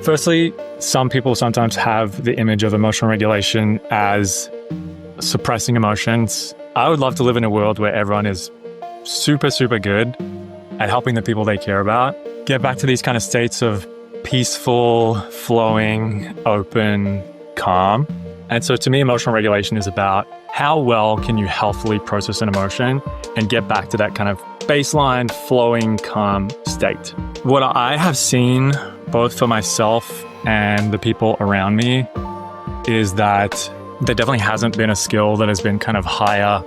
Firstly, some people sometimes have the image of emotional regulation as suppressing emotions. I would love to live in a world where everyone is super, super good at helping the people they care about get back to these kind of states of peaceful, flowing, open, calm. And so to me, emotional regulation is about how well can you healthily process an emotion and get back to that kind of baseline, flowing, calm state. What I have seen, both for myself and the people around me, is that there definitely hasn't been a skill that has been kind of higher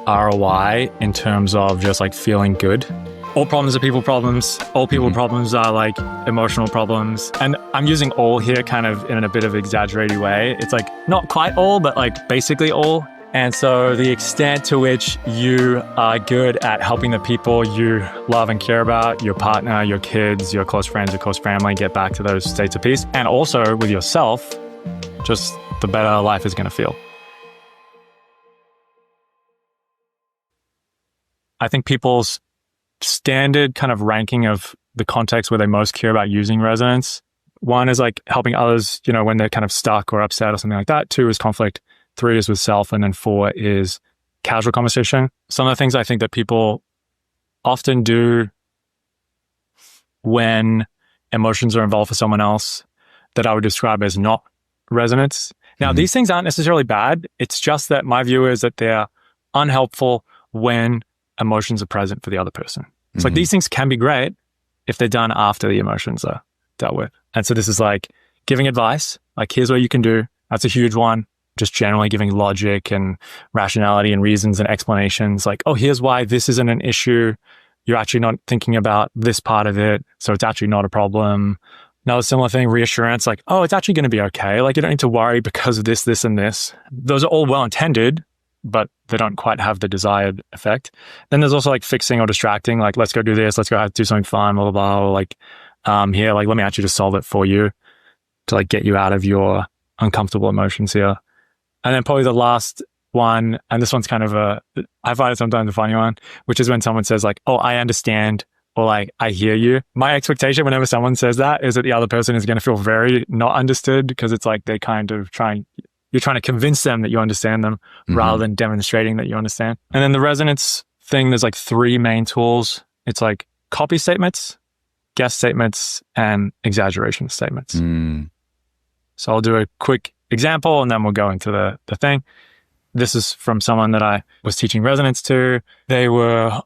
ROI in terms of just like feeling good. All problems are people problems. All people problems are like emotional problems. And I'm using all here kind of in a bit of exaggerated way. It's like not quite all, but like basically all. And so the extent to which you are good at helping the people you love and care about, your partner, your kids, your close friends, your close family, get back to those states of peace. And also with yourself, just the better life is going to feel. I think people's standard kind of ranking of the context where they most care about using resonance. One is like helping others, you know, when they're kind of stuck or upset or something like that. 2 is conflict. 3 is with self. And then 4 is casual conversation. Some of the things I think that people often do when emotions are involved for someone else that I would describe as not resonance. Now, these things aren't necessarily bad. It's just that my view is that they're unhelpful when emotions are present for the other person. It's like these things can be great if they're done after the emotions are dealt with. And so this is like giving advice, like here's what you can do. That's a huge one. Just generally giving logic and rationality and reasons and explanations like, oh, here's why this isn't an issue. You're actually not thinking about this part of it. So it's actually not a problem. Another similar thing, reassurance, like, oh, it's actually going to be okay. Like you don't need to worry because of this, this, and this. Those are all well intended, but they don't quite have the desired effect. Then there's also like fixing or distracting, like, let's go do this, let's go do something fun, blah, blah, blah. Or like, here, like, let me actually just solve it for you to like get you out of your uncomfortable emotions here. And then probably the last one, and this one's kind of I find it sometimes a funny one, which is when someone says like, oh, I understand, or like, I hear you. My expectation whenever someone says that is that the other person is going to feel very not understood because it's like they kind of you're trying to convince them that you understand them rather than demonstrating that you understand. And then the resonance thing, there's like 3 main tools. It's like copy statements, guess statements, and exaggeration statements. So I'll do a quick example and then we'll go into the thing. This is from someone that I was teaching resonance to. They were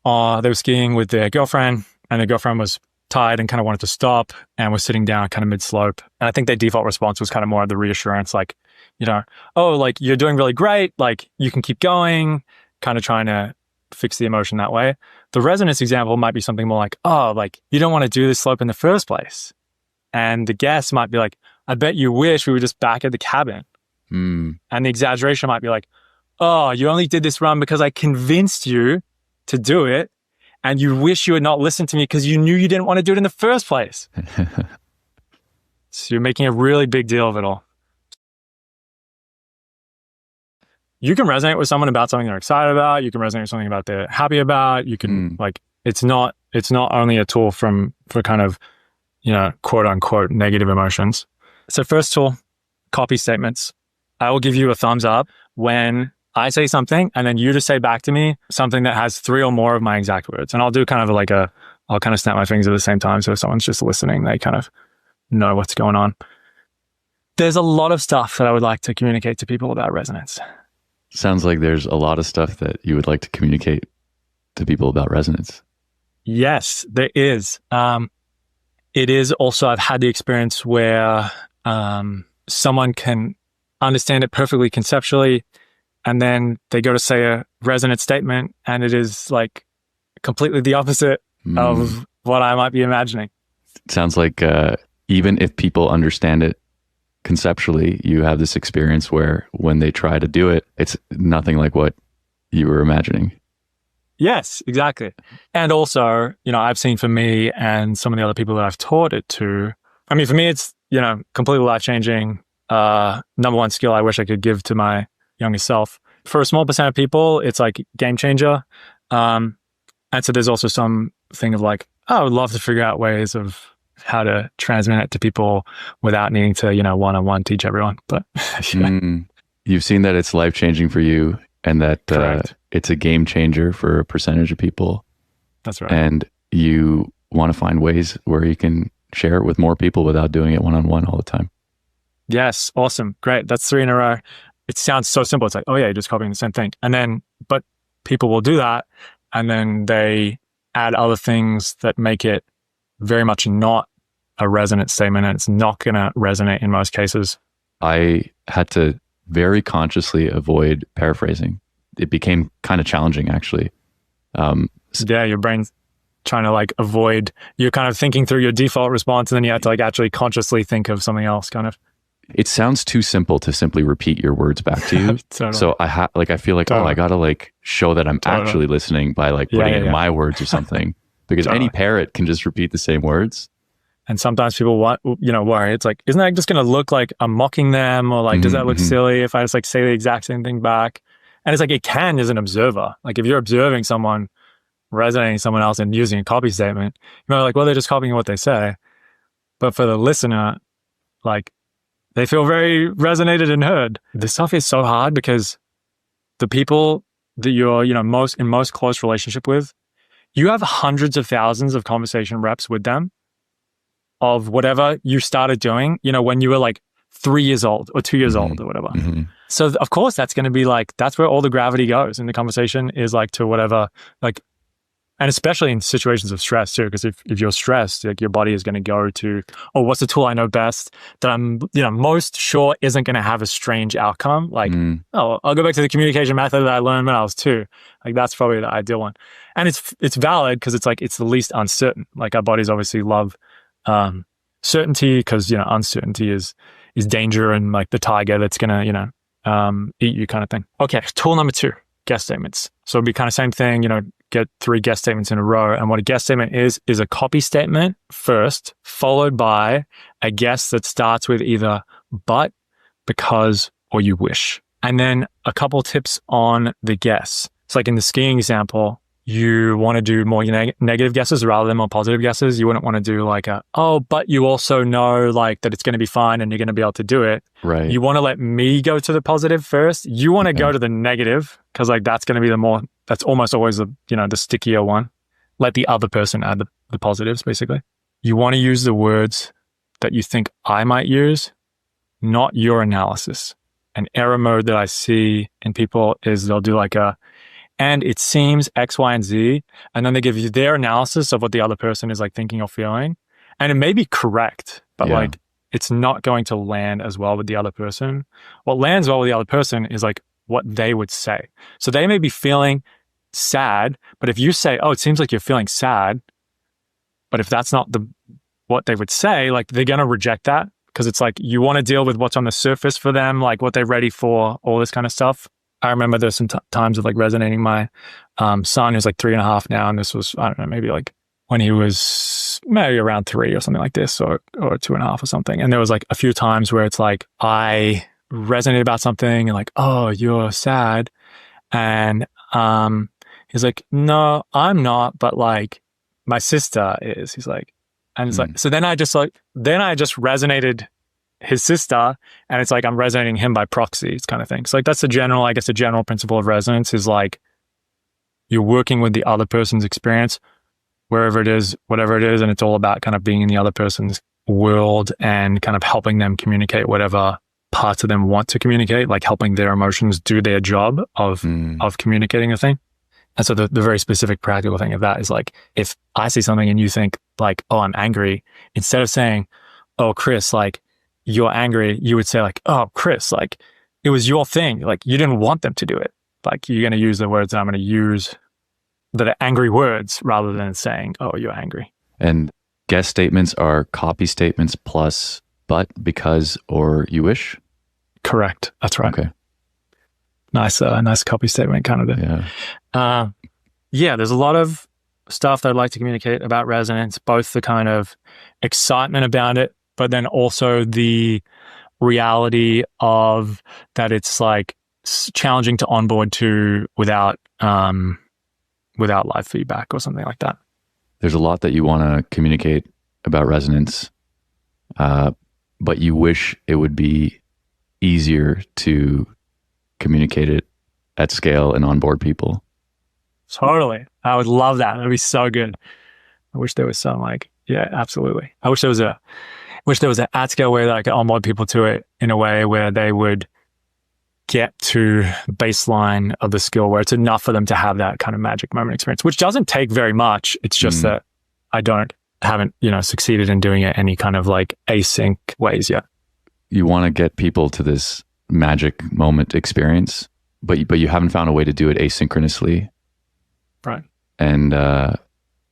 skiing with their girlfriend and their girlfriend was tired and kind of wanted to stop and was sitting down kind of mid-slope. And I think their default response was kind of more of the reassurance, like, you know, oh, like you're doing really great. Like you can keep going, kind of trying to fix the emotion that way. The resonance example might be something more like, oh, like you don't want to do this slope in the first place. And the guess might be like, I bet you wish we were just back at the cabin. And the exaggeration might be like, oh, you only did this run because I convinced you to do it. And you wish you had not listened to me because you knew you didn't want to do it in the first place. So you're making a really big deal of it all. You can resonate with someone about something they're excited about. You can resonate with something about they're happy about. You can like, it's not only a tool for kind of, you know, quote unquote negative emotions. So first tool, copy statements. I will give you a thumbs up when I say something and then you just say back to me something that has 3 or more of my exact words. And I'll do kind of like I'll kind of snap my fingers at the same time. So if someone's just listening, they kind of know what's going on. There's a lot of stuff that I would like to communicate to people about resonance. Sounds like there's a lot of stuff that you would like to communicate to people about resonance. Yes, there is. It is also, I've had the experience where someone can understand it perfectly conceptually, and then they go to say a resonant statement, and it is like completely the opposite of what I might be imagining. It sounds like even if people understand it conceptually, you have this experience where when they try to do it, it's nothing like what you were imagining. Yes, exactly. And also, you know, I've seen for me and some of the other people that I've taught it to, I mean, for me, it's, you know, completely life-changing. Number one skill I wish I could give to my younger self. For a small percent of people, it's like game changer. And so there's also some thing of like, oh, I would love to figure out ways of how to transmit it to people without needing to, one-on-one teach everyone. But You've seen that it's life-changing for you, and that it's a game changer for a percentage of people. That's right. And you want to find ways where you can share it with more people without doing it one-on-one all the time. Yes. Awesome. Great. That's 3 in a row. It sounds so simple. It's like, oh yeah, you're just copying the same thing. And then, but people will do that. And then they add other things that make it very much not a resonant statement. And it's not going to resonate in most cases. I had to very consciously avoid paraphrasing. It became kind of challenging, actually. Yeah, your brain's trying to like avoid, you're kind of thinking through your default response, and then you have to like actually consciously think of something else kind of. It sounds too simple to simply repeat your words back to you. Totally. So I feel like, I gotta like show that I'm actually listening by like putting in my words or something, because any parrot can just repeat the same words. And sometimes people worry. It's like, isn't that just going to look like I'm mocking them, or like, does that look silly if I just like say the exact same thing back? And it's like, it can as an observer. Like if you're observing someone resonating someone else and using a copy statement, like, well, they're just copying what they say. But for the listener, like, they feel very resonated and heard. This stuff is so hard because the people that you're, in most close relationship with, you have hundreds of thousands of conversation reps with them of whatever you started doing, when you were like 3 years old or 2 years old or whatever. So of course that's going to be like, that's where all the gravity goes in the conversation, is like to whatever, like, and especially in situations of stress too, because if you're stressed, like your body is going to go to, oh, what's the tool I know best that I'm, most sure isn't going to have a strange outcome? Like, oh, I'll go back to the communication method that I learned when I was 2. Like that's probably the ideal one. And it's valid because it's like, it's the least uncertain. Like our bodies obviously love certainty, because, uncertainty is danger, and like the tiger that's going to, eat you kind of thing. Okay. Tool number 2, guest statements. So it'd be kind of same thing, get 3 guest statements in a row. And what a guest statement is a copy statement first, followed by a guess that starts with either but, because, or you wish. And then a couple tips on the guess. It's like in the skiing example, you want to do more negative guesses rather than more positive guesses. You wouldn't want to do like but you also know like that it's going to be fine and you're going to be able to do it. Right. You want to let me go to the positive first. You want to go to the negative, because like that's going to be that's almost always the stickier one. Let the other person add the positives, basically. You want to use the words that you think I might use, not your analysis. An error mode that I see in people is they'll do like and it seems X, Y, and Z, and then they give you their analysis of what the other person is like thinking or feeling. And it may be correct, but like it's not going to land as well with the other person. What lands well with the other person is like what they would say. So they may be feeling sad, but if you say, oh, it seems like you're feeling sad, but if that's not what they would say, like they're going to reject that, because it's like you want to deal with what's on the surface for them, like what they're ready for, all this kind of stuff. I remember there's some times of like resonating my son, who's like 3.5 now. And this was, I don't know, maybe like when he was maybe around 3 or something like this, or 2.5 or something. And there was like a few times where it's like, I resonated about something and like, oh, you're sad. And he's like, no, I'm not, but like my sister is. He's like, and it's like, so then I just resonated his sister, and it's like I'm resonating him by proxy. It's kind of thing. So like that's a general principle of resonance is like you're working with the other person's experience, wherever it is, whatever it is, and it's all about kind of being in the other person's world and kind of helping them communicate whatever parts of them want to communicate, like helping their emotions do their job of communicating a thing. And so the very specific practical thing of that is like, if I see something and you think like, oh, I'm angry, instead of saying, oh, Chris, like, you're angry, you would say like, oh, Chris, like, it was your thing. Like, you didn't want them to do it. Like, you're going to use the words that I'm going to use that are angry words rather than saying, oh, you're angry. And guess statements are copy statements plus but, because, or you wish? Correct. That's right. Okay. Nice copy statement kind of thing. Yeah, there's a lot of stuff that I'd like to communicate about resonance, both the kind of excitement about it, but then also the reality of that it's like challenging to onboard to without live feedback or something like that. There's a lot that you want to communicate about resonance, but you wish it would be easier to communicate it at scale and onboard people. Totally. I would love that. That'd be so good. I wish there was some yeah, absolutely. I wish there was an at scale way that I could onboard people to it in a way where they would get to baseline of the skill where it's enough for them to have that kind of magic moment experience, which doesn't take very much. It's just that I haven't, succeeded in doing it any kind of async ways yet. You want to get people to this magic moment experience, but you haven't found a way to do it asynchronously. Right. And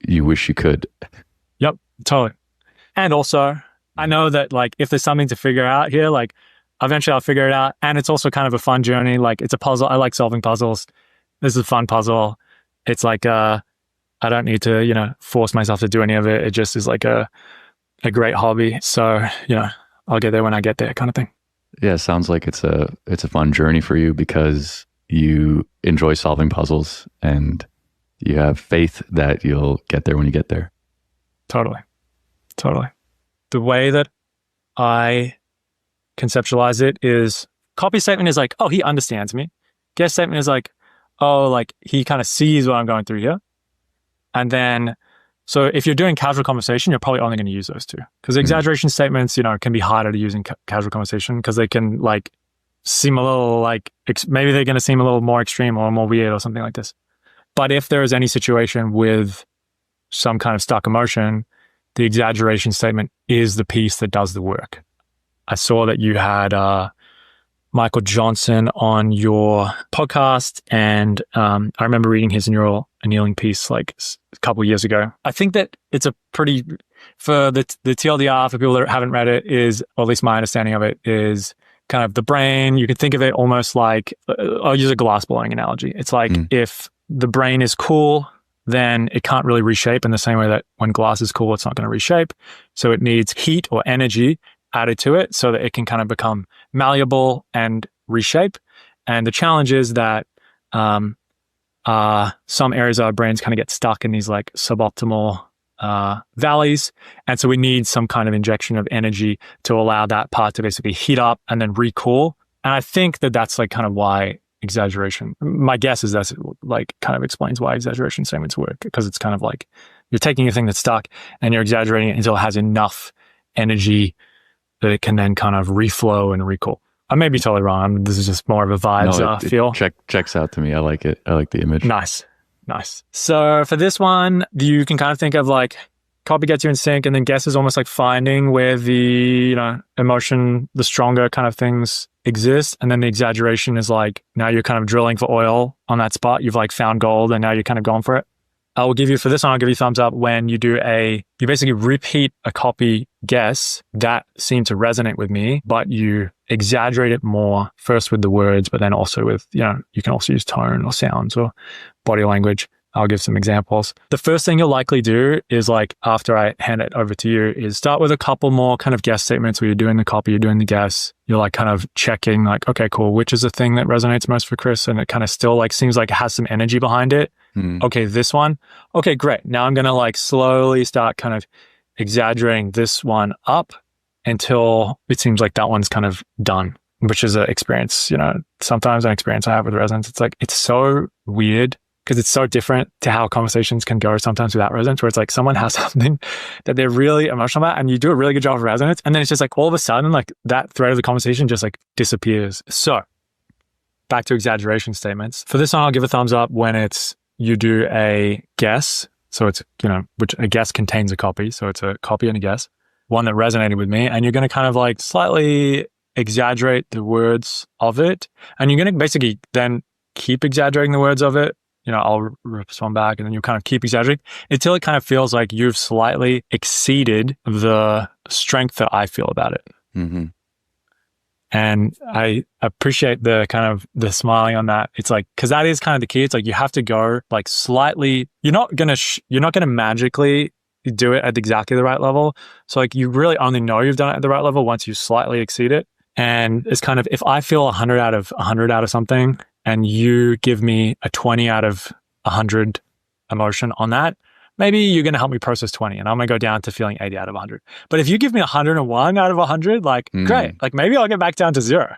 you wish you could. Yep, totally. And also, I know that if there's something to figure out here, eventually I'll figure it out. And it's also kind of a fun journey. It's a puzzle. I like solving puzzles. This is a fun puzzle. It's I don't need to, force myself to do any of it. It just is a great hobby. So, I'll get there when I get there kind of thing. Yeah, it sounds like it's a fun journey for you because you enjoy solving puzzles and you have faith that you'll get there when you get there. Totally. The way that I conceptualize it is copy statement is oh, he understands me. Guest statement is oh, he kind of sees what I'm going through here. And then, so if you're doing casual conversation, you're probably only going to use those two because exaggeration statements, can be harder to use in casual conversation because they can seem a little maybe they're going to seem a little more extreme or more weird or something like this. But if there is any situation with some kind of stuck emotion, the exaggeration statement is the piece that does the work. I saw that you had Michael Johnson on your podcast, and I remember reading his neural annealing piece a couple of years ago. I think that it's a pretty, for the TLDR, for people that haven't read it, is, or at least my understanding of it, is kind of the brain. You could think of it almost I'll use a glass blowing analogy. It's if the brain is cool, then it can't really reshape in the same way that when glass is cool, it's not going to reshape. So it needs heat or energy added to it so that it can kind of become malleable and reshape. And the challenge is that some areas of our brains kind of get stuck in these suboptimal valleys. And so we need some kind of injection of energy to allow that part to basically heat up and then recool. And I think that that's kind of why exaggeration, my guess is that's kind of explains why exaggeration statements work, because it's kind of you're taking a thing that's stuck and you're exaggerating it until it has enough energy that it can then kind of reflow and recool. I may be totally wrong. This is just more of a vibes feel. Checks out to me. I like it. I like the image. Nice. So for this one, you can kind of think of copy gets you in sync, and then guess is almost finding where the emotion, the stronger kind of things exist, and then the exaggeration is now you're kind of drilling for oil on that spot. You've found gold, and now you're kind of going for it. I'll give you thumbs up when you basically repeat a copy guess that seemed to resonate with me, but you exaggerate it more first with the words, but then also with, you can also use tone or sounds or body language. I'll give some examples. The first thing you'll likely do is after I hand it over to you is start with a couple more kind of guess statements where you're doing the copy, you're doing the guess. You're kind of checking okay, cool. Which is the thing that resonates most for Chris? And it kind of still seems it has some energy behind it. Okay, this one. Okay, great. Now I'm going to slowly start kind of exaggerating this one up until it seems that one's kind of done, which is an experience, sometimes an experience I have with resonance. It's it's so weird because it's so different to how conversations can go sometimes without resonance, where it's someone has something that they're really emotional about and you do a really good job of resonance. And then it's just all of a sudden, that thread of the conversation just disappears. So back to exaggeration statements. For this one, I'll give a thumbs up when you do a guess. So it's, which a guess contains a copy. So it's a copy and a guess, one that resonated with me. And you're going to kind of slightly exaggerate the words of it. And you're going to basically then keep exaggerating the words of it. I'll respond back and then you kind of keep exaggerating until it kind of feels like you've slightly exceeded the strength that I feel about it. Mm-hmm. And I appreciate the kind of the smiling on that. It's because that is kind of the key. It's you have to go slightly, you're not going to magically do it at exactly the right level. So you really only know you've done it at the right level once you slightly exceed it. And it's kind of, if I feel 100 out of something and you give me a 20 out of 100 emotion on that, maybe you're going to help me process 20 and I'm going to go down to feeling 80 out of 100. But if you give me 101 out of 100, like, great. Like maybe I'll get back down to 0.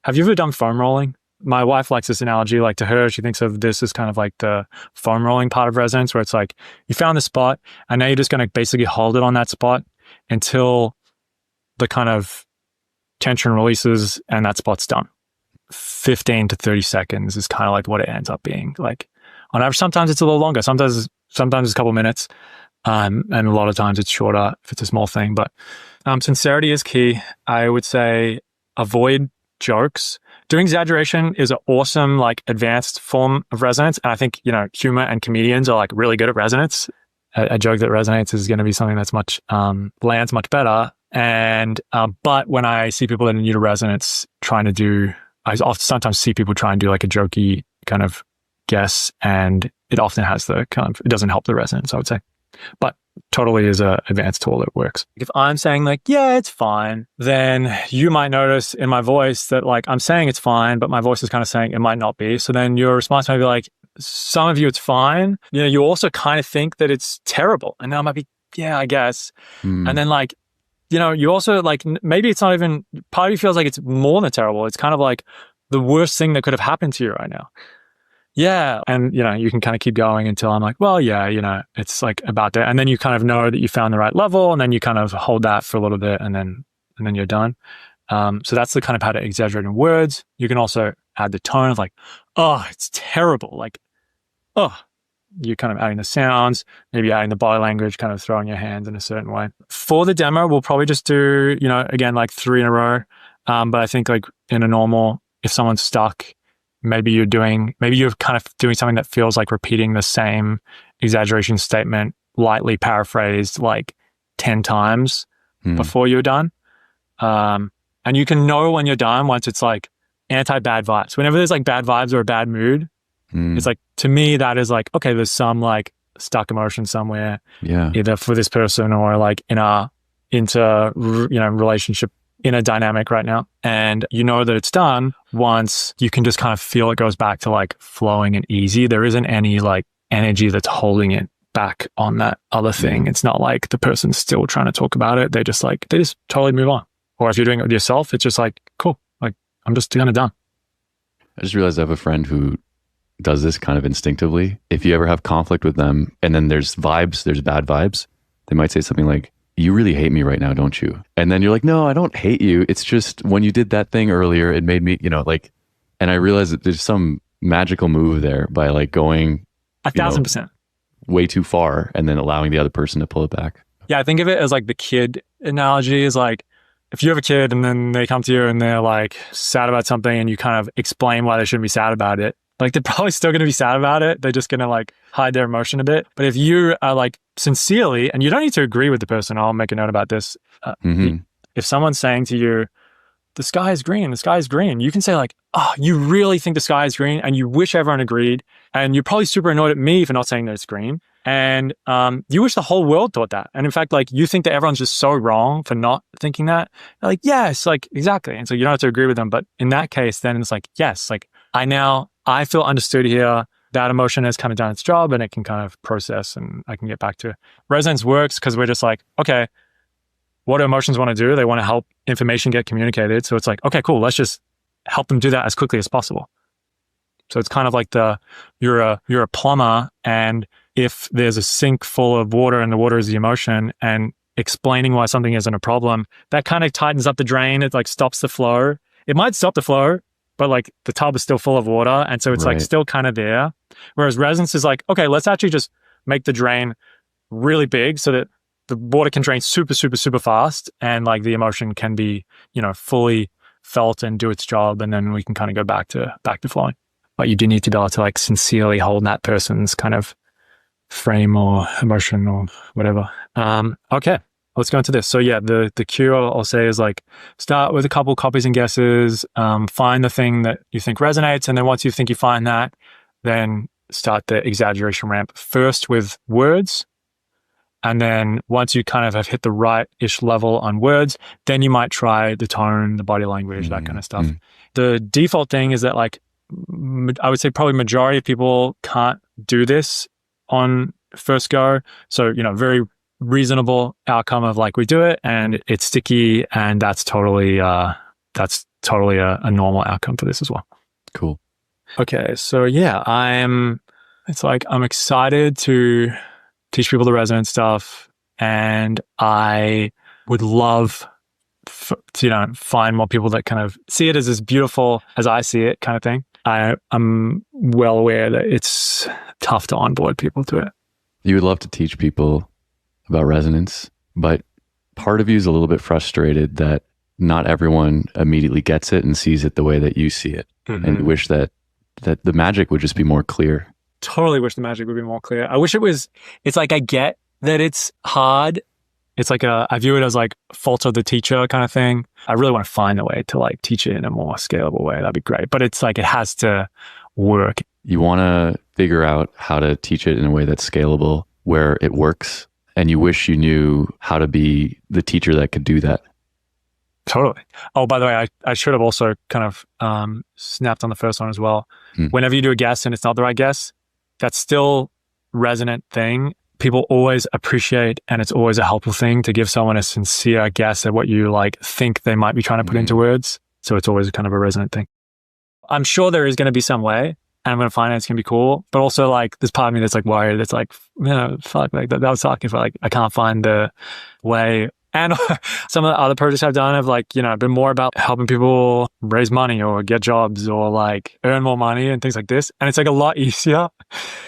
Have you ever done foam rolling? My wife likes this analogy. Like to her, she thinks of this as kind of like the foam rolling part of resonance, where it's like you found the spot and now you're just going to basically hold it on that spot until the kind of tension releases and that spot's done. 15 to 30 seconds is kind of like what it ends up being. Like on average, sometimes it's a little longer. Sometimes it's a couple minutes. And a lot of times it's shorter if it's a small thing. But sincerity is key. I would say avoid jokes. Doing exaggeration is an awesome, like advanced form of resonance. And I think, humor and comedians are like really good at resonance. A joke that resonates is going to be something that's lands much better. And, but when I see people that are new to resonance I sometimes see people try and do like a jokey kind of guess, and it often has it doesn't help the resonance, I would say. But totally is a advanced tool that works. If I'm saying like, yeah, it's fine, then you might notice in my voice that like I'm saying it's fine, but my voice is kind of saying it might not be. So then your response might be like, some of you it's fine. You also kind of think that it's terrible. And then I might be, yeah, I guess. And then like, you also like, maybe it's not even, part of you feels like it's more than terrible. It's kind of like the worst thing that could have happened to you right now. Yeah. And, you can kind of keep going until I'm like, well, yeah, it's like about that. And then you kind of know that you found the right level, and then you kind of hold that for a little bit, and then you're done. So that's the kind of how to exaggerate in words. You can also add the tone of like, oh, it's terrible. Like, oh, you're kind of adding the sounds, maybe adding the body language, kind of throwing your hands in a certain way. For the demo, we'll probably just do, again, like 3 in a row. But I think like in a normal, if someone's stuck, maybe you're kind of doing something that feels like repeating the same exaggeration statement, lightly paraphrased like 10 times before you're done. And you can know when you're done once it's like anti-bad vibes. Whenever there's like bad vibes or a bad mood, it's like, to me, that is like, okay, there's some like stuck emotion somewhere, either for this person or like in a relationship, in a dynamic right now. And you know that it's done once you can just kind of feel it goes back to like flowing and easy. There isn't any like energy that's holding it back on that other thing. It's not like the person's still trying to talk about it. They just totally move on. Or if you're doing it with yourself, it's just like, cool, like I'm just kind of done. I just realized I have a friend who does this kind of instinctively. If you ever have conflict with them and then there's bad vibes, they might say something like, you really hate me right now, don't you? And then you're like, no, I don't hate you. It's just when you did that thing earlier, it made me, and I realized that there's some magical move there by like going 1,000% way too far and then allowing the other person to pull it back. Yeah, I think of it as like the kid analogy is like, if you have a kid and then they come to you and they're like sad about something and you kind of explain why they shouldn't be sad about it, like they're probably still going to be sad about it. They're just going to like hide their emotion a bit. But if you are like sincerely, and you don't need to agree with the person, I'll make a note about this. If someone's saying to you, the sky is green, you can say like, oh, you really think the sky is green and you wish everyone agreed. And you're probably super annoyed at me for not saying that it's green. And you wish the whole world thought that. And in fact, like you think that everyone's just so wrong for not thinking that. They're like, yes, like exactly. And so you don't have to agree with them. But in that case, then it's like, yes, like I feel understood here. That emotion has kind of done its job and it can kind of process and I can get back to it. Resonance works because we're just like, okay, what do emotions want to do? They want to help information get communicated. So it's like, okay, cool. Let's just help them do that as quickly as possible. So it's kind of like you're a plumber, and if there's a sink full of water and the water is the emotion, and explaining why something isn't a problem, that kind of tightens up the drain. It like stops the flow. It might stop the flow, but like the tub is still full of water. And so it's like still kind of there. Whereas resonance is like, okay, let's actually just make the drain really big so that the water can drain super, super, super fast. And like the emotion can be, fully felt and do its job. And then we can kind of go back to flowing. But you do need to be able to like sincerely hold that person's kind of frame or emotion or whatever. Okay. Let's go into this. So yeah, the cue I'll say is like, start with a couple copies and guesses, find the thing that you think resonates. And then once you think you find that, then start the exaggeration ramp first with words. And then once you kind of have hit the right-ish level on words, then you might try the tone, the body language, that kind of stuff. The default thing is that like, I would say probably majority of people can't do this on first go. So, very reasonable outcome of like we do it and it's sticky, and that's totally a normal outcome for this as well. Cool. Okay, so yeah, I'm excited to teach people the resonance stuff, and I would love to find more people that kind of see it as beautiful as I see it, kind of thing. I'm well aware that it's tough to onboard people to it. You would love to teach people about resonance, but part of you is a little bit frustrated that not everyone immediately gets it and sees it the way that you see it. Mm-hmm. And you wish that the magic would just be more clear. Totally wish the magic would be more clear. I wish it's like, I get that it's hard. It's like I view it as like fault of the teacher kind of thing. I really want to find a way to like teach it in a more scalable way. That'd be great. But it's like, it has to work. You want to figure out how to teach it in a way that's scalable, where it works. And you wish you knew how to be the teacher that could do that. Totally. Oh, by the way, I should have also kind of snapped on the first one as well. Whenever you do a guess and it's not the right guess, that's still resonant thing. People always appreciate, and it's always a helpful thing to give someone a sincere guess at what you like think they might be trying to put into words. So it's always kind of a resonant thing. I'm sure there is going to be some way, and I'm going to find it's going to be cool. But also, like, there's part of me that's like worried. It's like, fuck, like that was talking for like, I can't find the way. And some of the other projects I've done have like, been more about helping people raise money or get jobs or like earn more money and things like this. And it's like a lot easier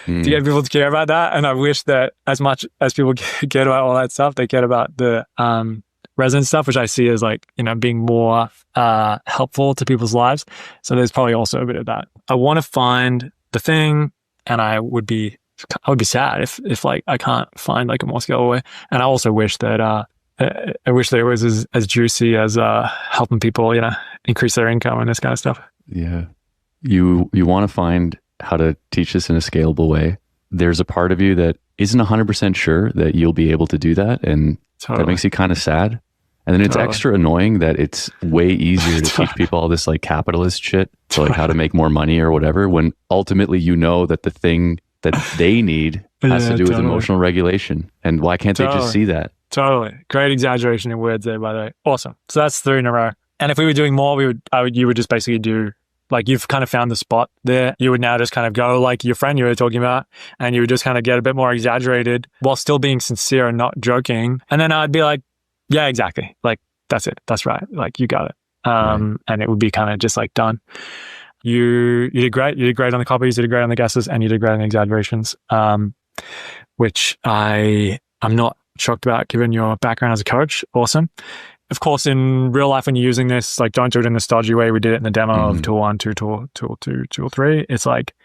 to get people to care about that. And I wish that as much as people get about all that stuff, they care about the resonance stuff, which I see as like, being more helpful to people's lives. So there's probably also a bit of that. I want to find the thing, and I would be sad if like I can't find like a more scalable way. And I also wish that I wish that it was as juicy as helping people, increase their income and this kind of stuff. Yeah. You want to find how to teach this in a scalable way. There's a part of you that isn't 100% sure that you'll be able to do that. And that makes you kind of sad. And then it's extra annoying that it's way easier to teach people all this like capitalist shit, so like how to make more money or whatever, when ultimately that the thing that they need has to do with emotional regulation. And why can't they just see that? Totally. Great exaggeration in words there, by the way. Awesome. So that's 3 in a row. And if we were doing more, you would just basically do, like, you've kind of found the spot there. You would now just kind of go like your friend you were talking about, and you would just kind of get a bit more exaggerated while still being sincere and not joking. And then I'd be like, yeah, exactly. Like, that's it. That's right. Like, you got it. And it would be kind of just like done. You did great. You did great on the copies. You did great on the guesses, and you did great on the exaggerations, which I'm not shocked about given your background as a coach. Awesome. Of course, in real life, when you're using this, like, don't do it in the stodgy way. We did it in the demo of tool 1, tool 2, tool 3. It's like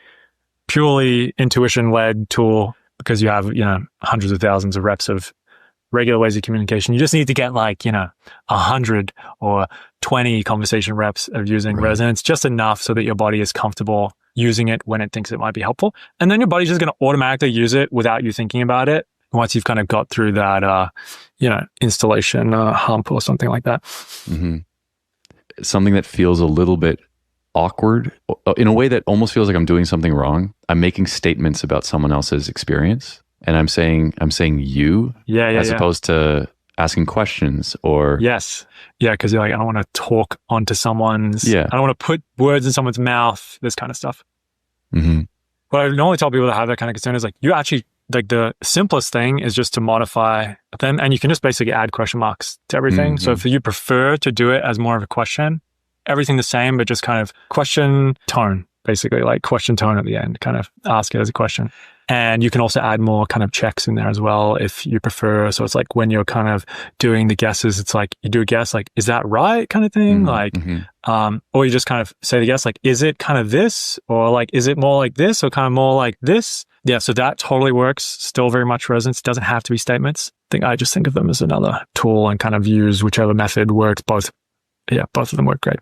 purely intuition-led tool, because you have, hundreds of thousands of reps of regular ways of communication. You just need to get like, 100 or 20 conversation reps of using resonance, just enough so that your body is comfortable using it when it thinks it might be helpful. And then your body's just going to automatically use it without you thinking about it, once you've kind of got through that, installation hump or something like that. Mm-hmm. Something that feels a little bit awkward in a way that almost feels like I'm doing something wrong. I'm making statements about someone else's experience, and I'm saying you, as opposed to asking questions or because you're like, I don't want to talk onto someone's. I don't want to put words in someone's mouth. This kind of stuff. Mm-hmm. What I normally tell people that have that kind of concern is like, you actually, like, the simplest thing is just to modify them, and you can just basically add question marks to everything. So if you prefer to do it as more of a question, everything the same, but just kind of question tone, basically, like question tone at the end, kind of ask it as a question. And you can also add more kind of checks in there as well if you prefer. So it's like when you're kind of doing the guesses, it's like you do a guess, like, is that right, kind of thing? Or you just kind of say the guess, like, is it kind of this? Or like, is it more like this or kind of more like this? Yeah, so that totally works. Still very much resonance. Doesn't have to be statements. I just think of them as another tool and kind of use whichever method works. Both of them work great.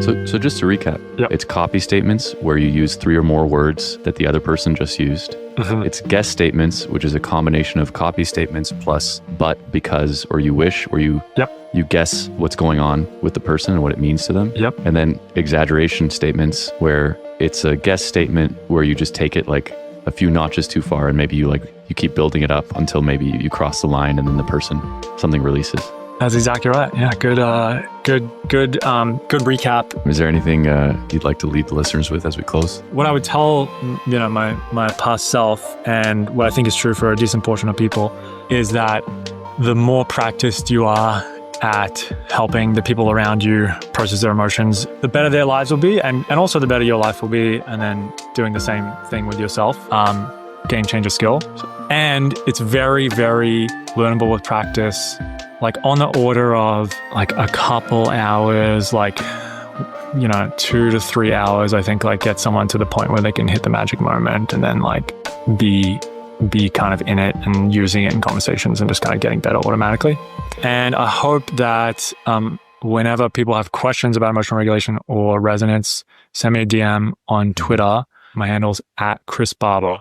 So just to recap, it's copy statements where you use 3 or more words that the other person just used. Mm-hmm. It's guess statements, which is a combination of copy statements plus but, because, or you wish, or you guess what's going on with the person and what it means to them. And then exaggeration statements, where it's a guess statement where you just take it like a few notches too far, and maybe you keep building it up until maybe you cross the line, and then something releases. That's exactly right. Yeah, good recap. Is there anything you'd like to leave the listeners with as we close? What I would tell, my past self, and what I think is true for a decent portion of people, is that the more practiced you are at helping the people around you process their emotions, the better their lives will be, and also the better your life will be. And then doing the same thing with yourself, game changer skill. And it's very, very learnable with practice, like on the order of like a couple hours, 2 to 3 hours, I think, like get someone to the point where they can hit the magic moment and then like be kind of in it and using it in conversations and just kind of getting better automatically. And I hope that whenever people have questions about emotional regulation or resonance, send me a DM on Twitter. My handle's @ChrisBarber.